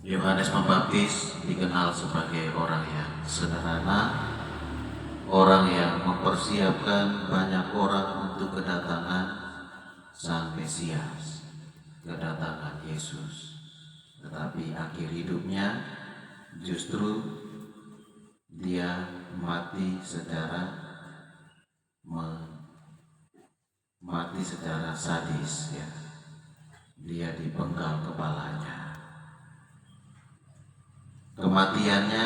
Yohanes Pembaptis dikenal sebagai orang yang sederhana, orang yang mempersiapkan banyak orang untuk kedatangan Sang Mesias, kedatangan Yesus. Tetapi akhir hidupnya justru dia mati secara sadis, ya. Dia dipenggal kepalanya. Kematiannya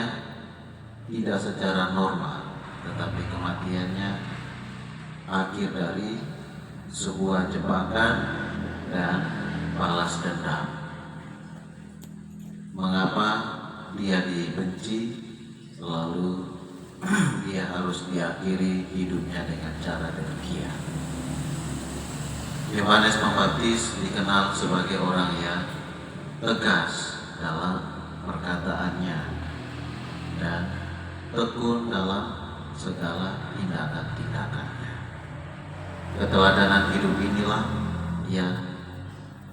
tidak secara normal, tetapi kematiannya akhir dari sebuah jebakan dan balas dendam. Mengapa dia dibenci, lalu dia harus diakhiri hidupnya dengan cara demikian? Yohanes Pembaptis dikenal sebagai orang yang tegas dalam perkataannya dan tekun dalam segala tindakan-tindakannya. Keteladanan hidup inilah yang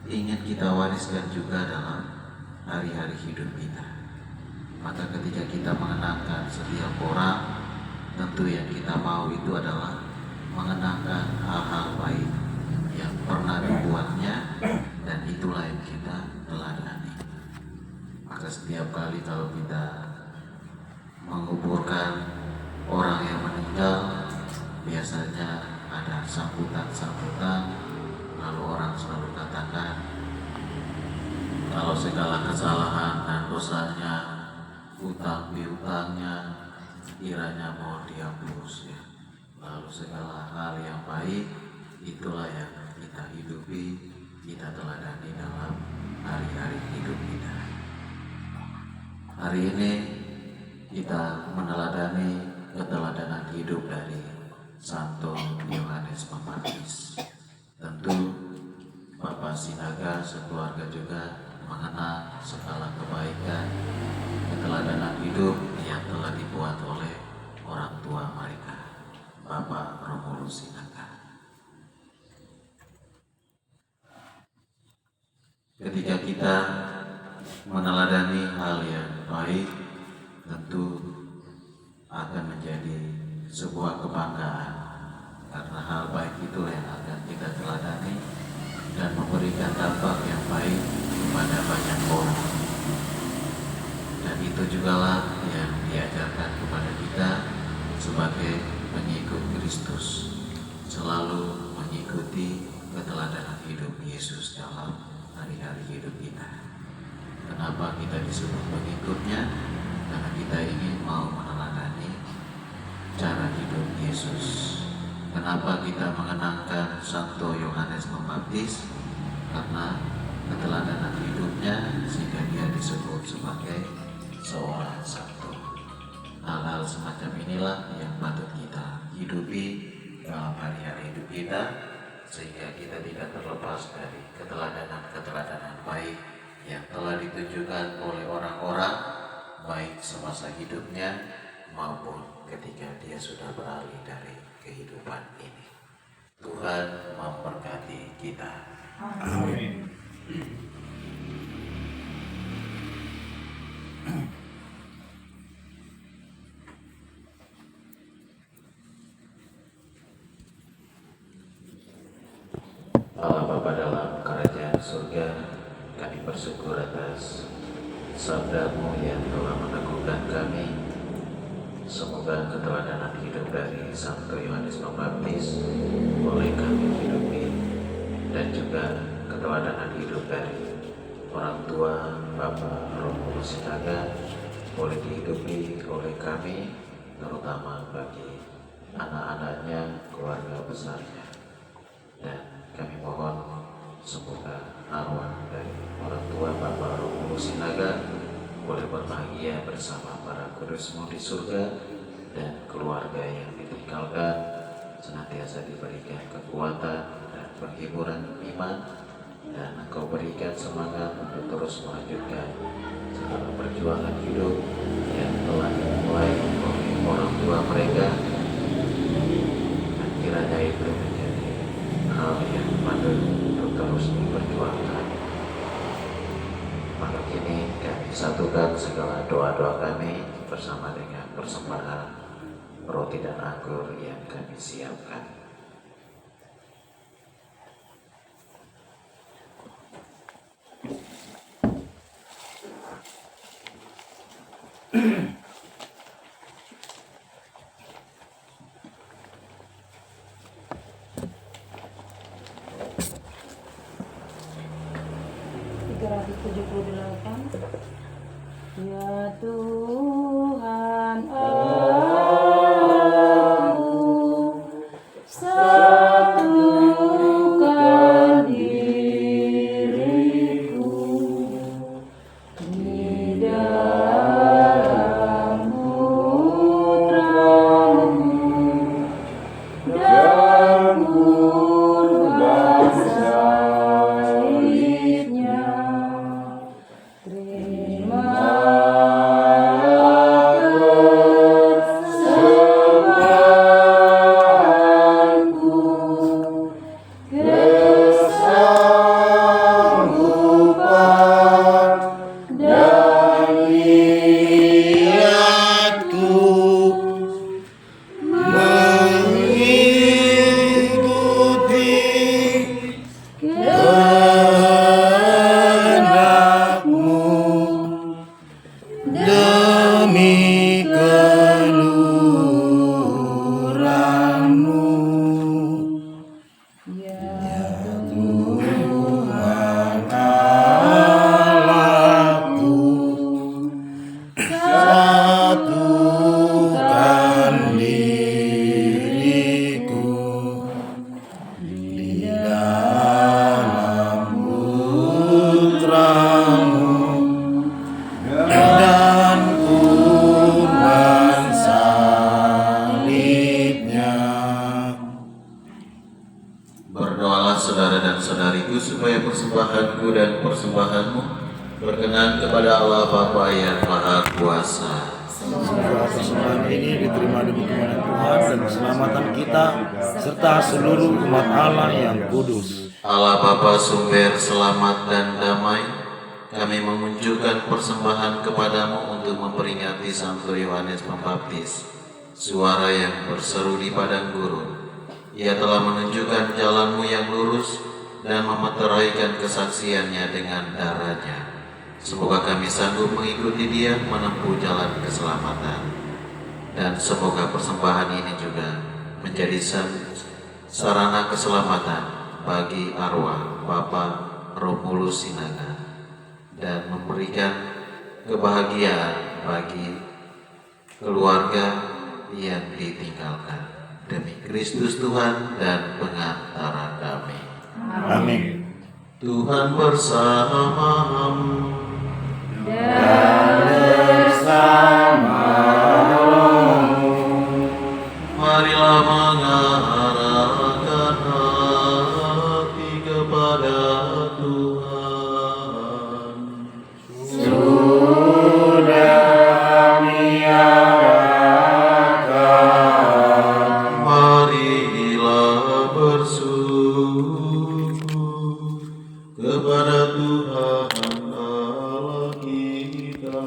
ingin kita wariskan juga dalam hari-hari hidup kita. Maka ketika kita mengenangkan setiap orang, tentu yang kita mau itu adalah mengenangkan hal-hal baik yang pernah dibuatnya, dan itulah yang kita teladani. Maka setiap kali kalau kita menguburkan orang yang meninggal, biasanya ada sambutan-sambutan, lalu orang selalu katakan kalau segala kesalahan dan dosanya, utang piutangnya kiranya mohon dihapus, ya. Lalu segala hal yang baik itulah yang kita hidupi, kita teladani dalam hari-hari hidup kita. Hari ini kita meneladani keteladanan hidup dari Santo Yohanes Pembaptis. Tentu Bapak Sinaga sekeluarga juga mengenal segala kebaikan keteladanan hidup yang telah dibuat oleh orang tua mereka, Bapak Romulus Sinaga. Ketika kita meneladani hal yang baik, tentu akan menjadi sebuah kebanggaan, karena hal baik itulah yang akan kita teladani dan memberikan dampak yang baik kepada banyak orang. Dan itu jugalah yang diajarkan kepada kita sebagai pengikut Kristus, selalu mengikuti keteladanan hidup Yesus dalam hari-hari hidup kita. Kenapa kita disebut pengikutnya? Karena kita ingin mau meneladani cara hidup Yesus. Kenapa kita mengenangkan Santo Yohanes Pembaptis? Karena keteladanan hidupnya sehingga dia disebut sebagai seorang santo. Hal-hal semacam inilah yang patut kita hidupi dalam hari-hari hidup kita, sehingga kita tidak terlepas dari keteladanan-keteladanan baik yang telah ditunjukkan oleh orang-orang baik semasa hidupnya maupun ketika dia sudah beralih dari kehidupan ini. Tuhan memberkati kita. Amin. Allah Bapa dalam kerajaan surga, kami bersyukur atas sabda-Mu yang telah meneguhkan kami. Semoga keteladanan hidup dari Santo Yohanes Pembaptis boleh kami hidupi, dan juga keteladanan hidup dari orang tua Bapak Romulus Sinaga boleh dihidupi oleh kami, terutama bagi anak-anaknya, keluarga besarnya. Dan kami mohon semoga arwah dari orang tua Bapak Romulus Sinaga boleh berbahagia bersama para kudus-Mu di surga, dan keluarga yang ditinggalkan senantiasa diberikan kekuatan dan penghiburan iman, dan Engkau berikan semangat untuk terus melanjutkan segala perjuangan hidup yang telah dimulai oleh orang tua mereka, dan kiranya itu menjadi hal yang patut untuk terus diperjuangkan. malam ini kami satukan segala doa-doa kami bersama dengan persembahan roti dan anggur yang kami siapkan. Ya Tuhan satukan diriku di dalam putra-Mu dan kurban salibnya. Terima demi kelurahan-Mu, ya Tuhan Allahku, satukan diriku di dalam putra-Mu dan kurban salibnya. Berdoalah saudara dan saudariku supaya persembahanku dan persembahanmu berkenan kepada Allah Bapa yang Maha Kuasa. Semoga persembahan ini diterima demi kemuliaan Tuhan dan keselamatan kita serta seluruh umat Allah yang kudus. Allah Bapa sumber selamat dan damai, kami memunculkan persembahan kepadamu untuk memperingati Santo Yohanes Pembaptis, suara yang berseru di padang gurun. Ia telah menunjukkan jalanmu yang lurus dan memeteraikan kesaksiannya dengan darahnya. Semoga kami sanggup mengikuti dia menempuh jalan keselamatan. Dan semoga persembahan ini juga menjadi sarana keselamatan bagi arwah Bapak Romulus Sinaga dan memberikan kebahagiaan bagi keluarga yang ditinggalkan. Demi Kristus Tuhan dan pengantara kami. Amin. Tuhan bersamamu Dan bersama rohmu, marilah mengarahkan hati kepada Tuhan. sudah niadakan. Marilah bersyukur kepada Tuhan Allah kita.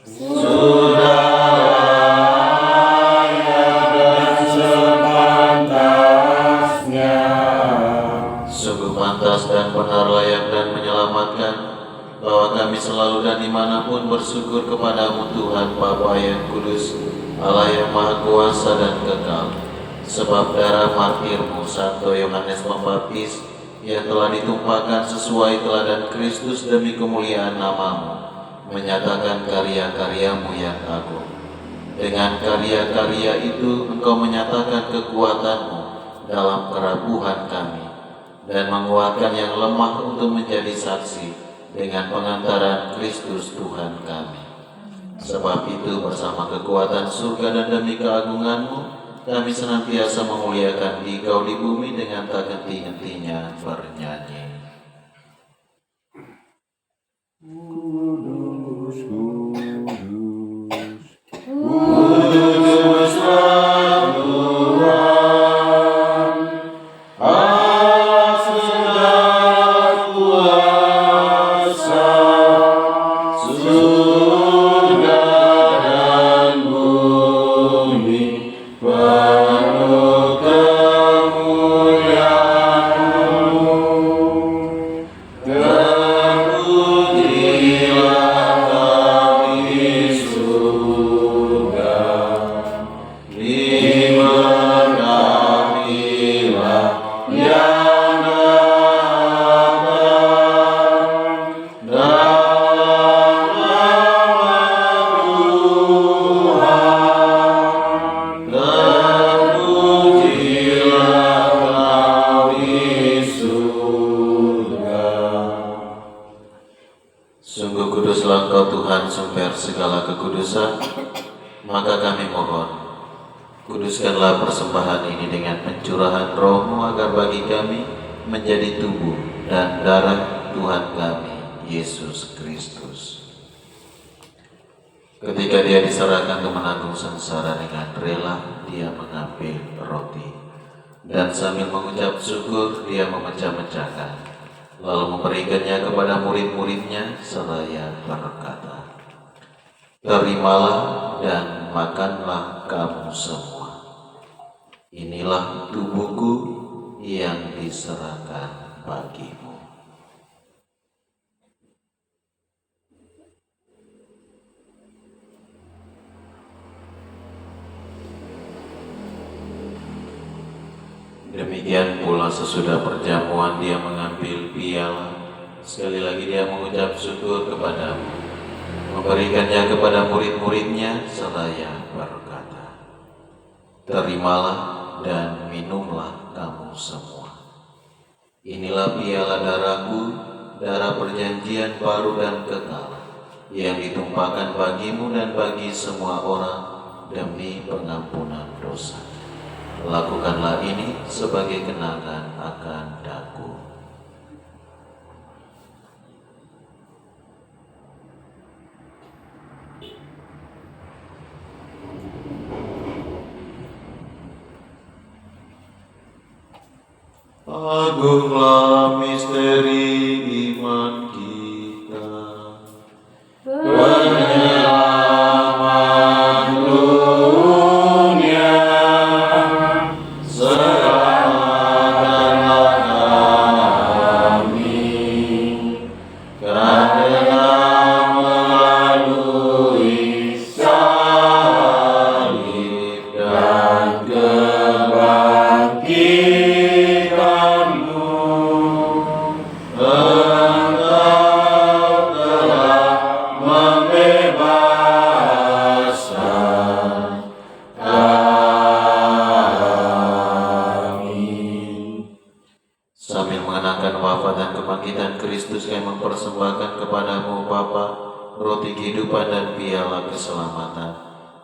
Sudah layak dan sepantasnya. Sungguh pantas dan benar, layak dan menyelamatkan, bahwa kami selalu dan dimanapun bersyukur kepadamu Tuhan Bapa yang kudus, Allah yang Maha Kuasa dan kekal. Sebab darah martirmu Santo Yohanes Pembaptis yang telah ditumpahkan sesuai teladan Kristus demi kemuliaan namamu, menyatakan karya-karyamu yang agung. Dengan karya-karya itu engkau menyatakan kekuatanmu dalam kerapuhan kami, dan menguatkan yang lemah untuk menjadi saksi dengan pengantaran Kristus Tuhan kami. Sebab itu bersama kekuatan surga dan demi keagunganmu, kami senantiasa memuliakan Dikau di bumi dengan tak henti-hentinya bernyanyi. Kudus, kudus, Kuduslah Tuhan, Allah segala kuasa. Sungguh kuduslah Engkau Tuhan, sumber segala kekudusan. Maka kami mohon, kuduskanlah persembahan ini dengan pencurahan Roh-Mu, agar bagi kami menjadi tubuh dan darah Tuhan kami, Yesus Kristus. Ketika Dia diserahkan ke menanggung sengsara dengan rela, Dia mengambil roti, dan sambil mengucap syukur, Dia memecah-mecahkan, lalu memberikannya kepada murid-muridnya seraya berkata, "Terimalah dan makanlah kamu semua. Inilah tubuhku yang diserahkan bagimu." Demikian pula sesudah perjamuan Dia mengambil piala. Sekali lagi Dia mengucap syukur kepadamu, memberikannya kepada murid-muridnya seraya berkata, "Terimalah dan minumlah kamu semua. Inilah piala darahku, darah perjanjian baru dan kekal, yang ditumpahkan bagimu dan bagi semua orang demi pengampunan dosa. Lakukanlah ini sebagai kenangan akan daku." Agunglah misteri iman kita. Penyelamat dunia, serahkanlah kami, karena melalui salib dan kebangkitan-Mu, Engkau telah membebaskan kami. Sambil mengenangkan wafat dan kebangkitan Kristus, kami mempersembahkan kepadamu Bapa roti kehidupan dan piala keselamatan.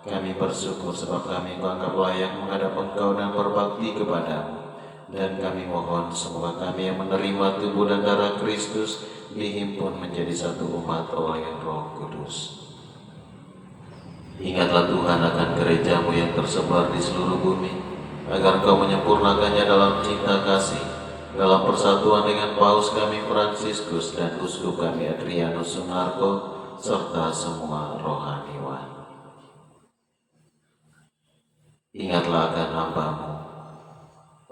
Kami bersyukur sebab kami menganggap layak menghadap Engkau dan berbakti kepadamu. Dan kami mohon semoga kami yang menerima tubuh dan darah Kristus dihimpun menjadi satu umat oleh Roh Kudus. Ingatlah Tuhan akan gereja-Mu yang tersebar di seluruh bumi, agar Engkau menyempurnakannya dalam cinta kasih, dalam persatuan dengan Paus kami Fransiskus dan Uskup kami Adrianus Sunarko, serta semua rohaniwan. Ingatlah akan hamba-Mu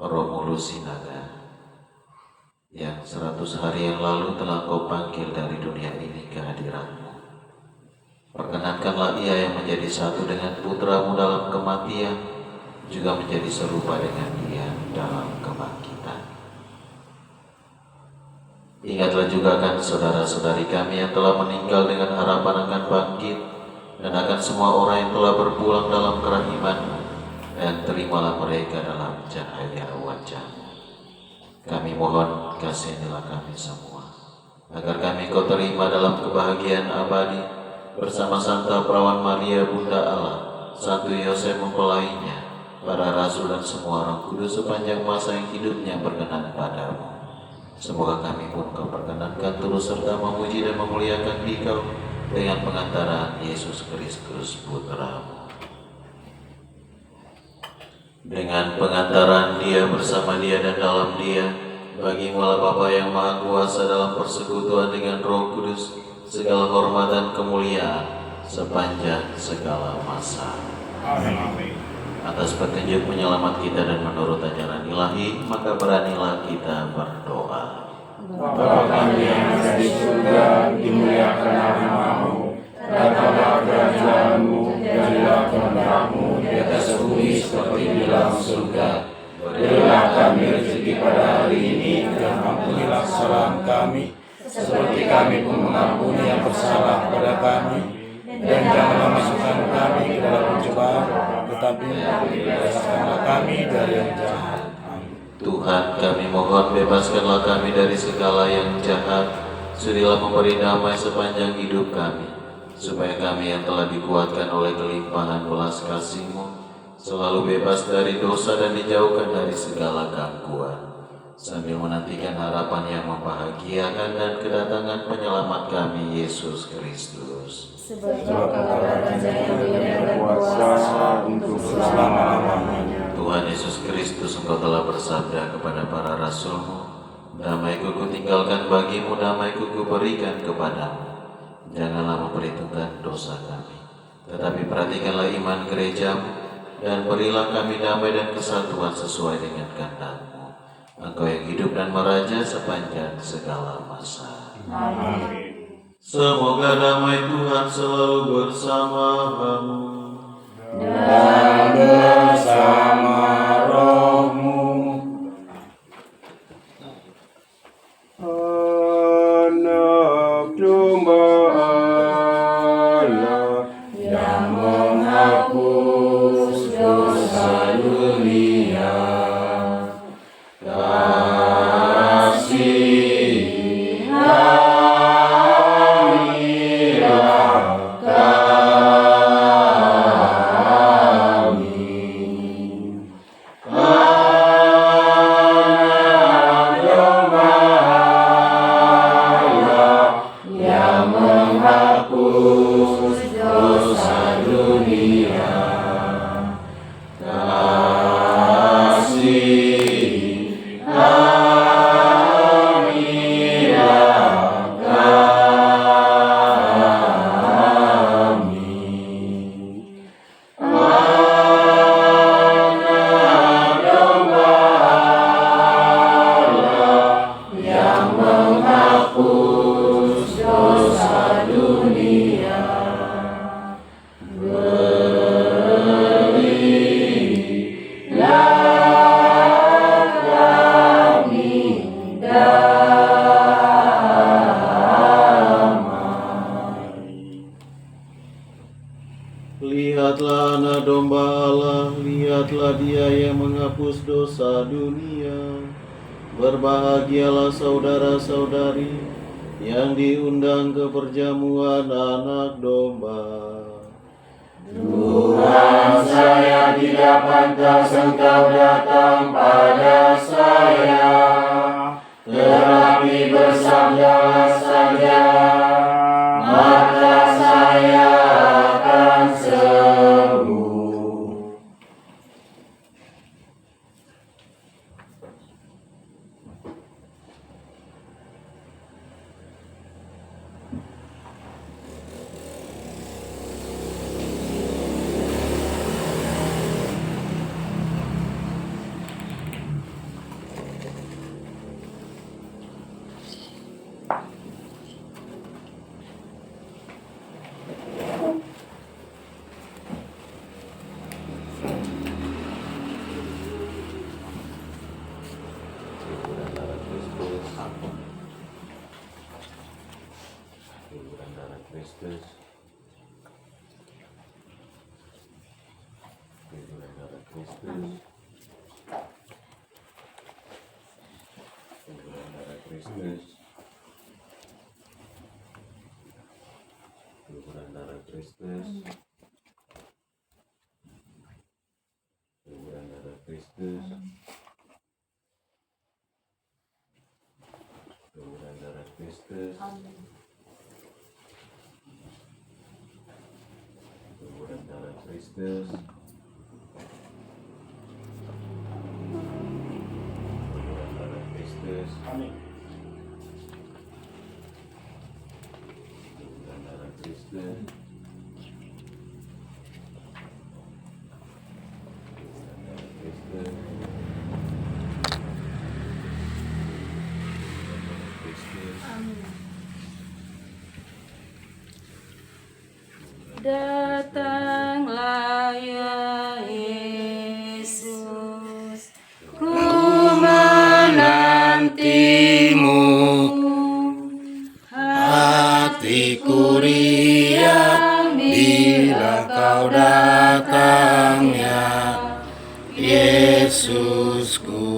Romulus Sinaga, yang 100 hari yang lalu telah Kau panggil dari dunia ini ke hadirat-Mu. Perkenankanlah ia yang menjadi satu dengan putra-Mu dalam kematian, juga menjadi serupa dengan Dia dalam kebangkitan. Ingatlah juga akan saudara-saudari kami yang telah meninggal dengan harapan akan bangkit, dan akan semua orang yang telah berpulang dalam kerahiman-Mu, dan terimalah mereka dalam cahaya wajah-Mu. Kami mohon, kasihanilah kami semua, agar kami Kau terima dalam kebahagiaan abadi, bersama Santa Perawan Maria Bunda Allah, Santo Yosef mempelainya, para rasul dan semua orang kudus sepanjang masa yang hidupnya berkenan padamu. Semoga kami pun Kau perkenankan terus serta memuji dan memuliakan Dikau dengan pengantaran Yesus Kristus Putra-Mu. Dengan pengantaran Dia, bersama Dia, dan dalam Dia, bagi-Mu lah Bapa yang Maha Kuasa dalam persekutuan dengan Roh Kudus, segala hormat dan kemuliaan sepanjang segala masa. Amin. Atas petunjuk penyelamat kita dan menurut ajaran ilahi, maka beranilah kita berdoa. Bapa kami yang ada di surga, dimuliakan nama-Mu, datanglah kerajaan-Mu, jadilah kehendak-Mu di atas bumi seperti di dalam surga. Berilah kami rezeki pada hari ini, dan ampunilah kesalahan kami, seperti kami pun mengampuni yang bersalah pada kami. Dan janganlah masukkan kami ke dalam pencobaan, tetapi bebaskanlah kami dari yang jahat. Tuhan, kami mohon bebaskanlah kami dari segala yang jahat, Sudilah memberi damai sepanjang hidup kami, supaya kami yang telah dikuatkan oleh kelimpahan belas kasih-Mu selalu bebas dari dosa dan dijauhkan dari segala gangguan, sambil menantikan harapan yang membahagiakan dan kedatangan penyelamat kami, Yesus Kristus. Sebab Engkau Raja yang hidup dan berkuasa untuk selama-lamanya. Tuhan Yesus Kristus, Engkau telah bersabda kepada para rasul-Mu, damai-Ku Kutinggalkan bagimu, damai-Ku Kuberikan kepadamu. Janganlah memperhitungkan dosa kami, tetapi perhatikanlah iman gereja-Mu, dan berilah kami damai dan kesatuan sesuai dengan kehendak-Mu. Engkau yang hidup dan meraja sepanjang segala masa. Amin. Semoga damai Tuhan selalu bersama-Mu. Dan bersama rohmu. Anak domba Allah yang menghapus dosa dunia, Lihatlah anak domba Allah, lihatlah Dia yang menghapus dosa dunia. Berbahagialah saudara-saudari yang diundang ke perjamuan anak domba. Tuhan, saya tidak pantas Engkau datang pada saya, tetapi bersabdalah saja, maka saya akan sembuh. Datanglah ya Yesus, ku menantimu, hatiku riang bila kau datang ya Yesusku.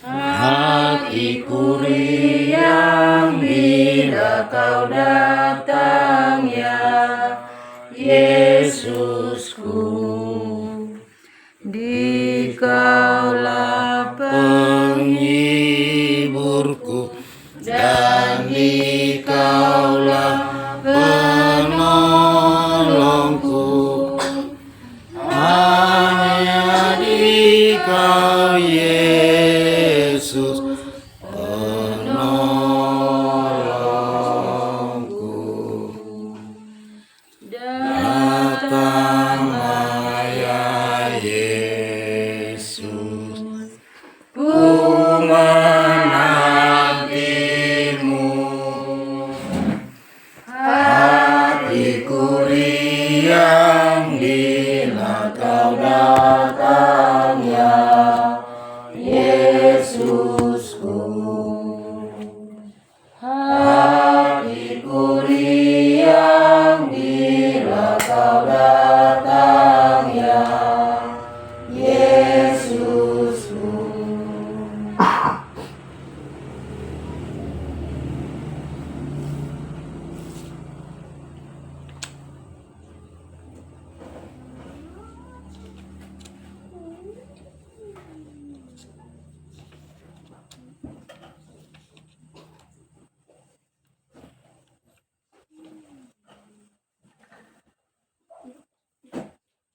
Hatiku riang Kau datang ya Yesusku, Dikaulah penghiburku, dan Dikaulah penolongku. Hanya Dikau Yesus penolongku. Datanglah ya Yesus, ku menantimu. Hatiku riang bila Kau datang ya Yesusku. Hatiku riang bila Kau datang ya Yesusku.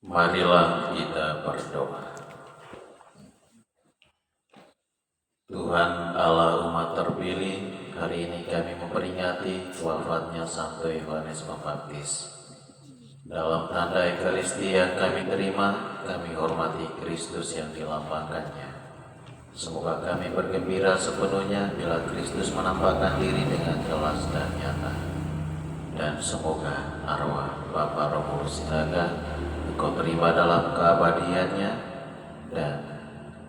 Marilah kita berdoa. Tuhan Allah umat terpilih, hari ini kami memperingati wafatnya Santo Yohanes Pembaptis. Dalam tanda Ekaristia kami terima, kami hormati Kristus yang dilambangkannya. Semoga kami bergembira sepenuhnya bila Kristus menampakkan diri dengan jelas dan nyata. Dan semoga arwah Bapa Romulus Sinaga Engkau terima dalam keabadiannya, dan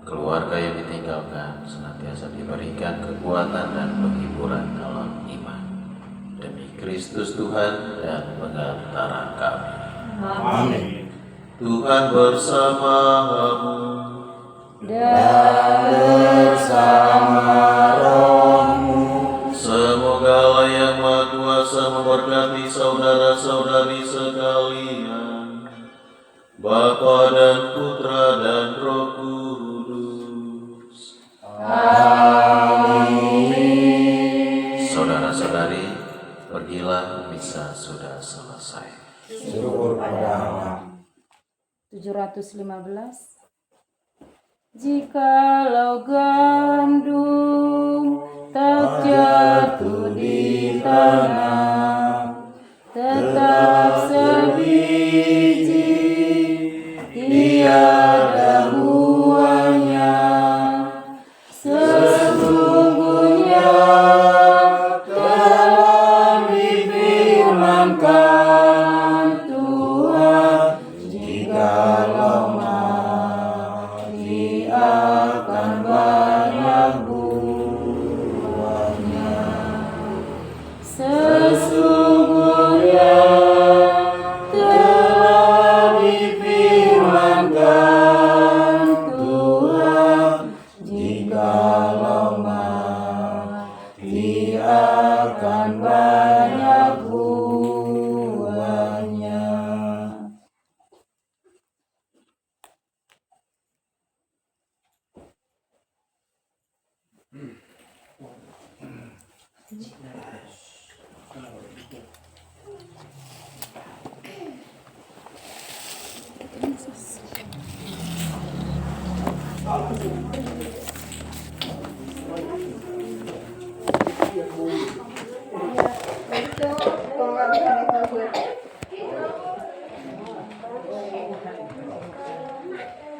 keluarga yang ditinggalkan senantiasa diberikan kekuatan dan penghiburan dalam iman. Demi Kristus Tuhan dan pengantara kami. Amin. Tuhan bersamamu. dan Bersama rohmu, Semoga Allah yang Maha Kuasa memberkati saudara-saudari sekalian, Bapa dan Putra dan Roh Kudus. Saudara-saudari, pergilah, misa sudah selesai. syukur pada Allah. 715. Jikalau gandum tak jatuh di tanah, tetap sebiji, tiada buahnya. Sesungguhnya telah difirmankan Tuhan, jikalau mati akan banyak buahnya. Sesungguhnya telah difirmankan Tuhan, jikalau mati akan banyak buahnya.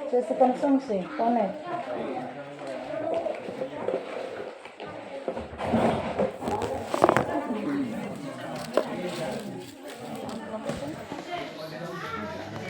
Saya sekarang sih, konek.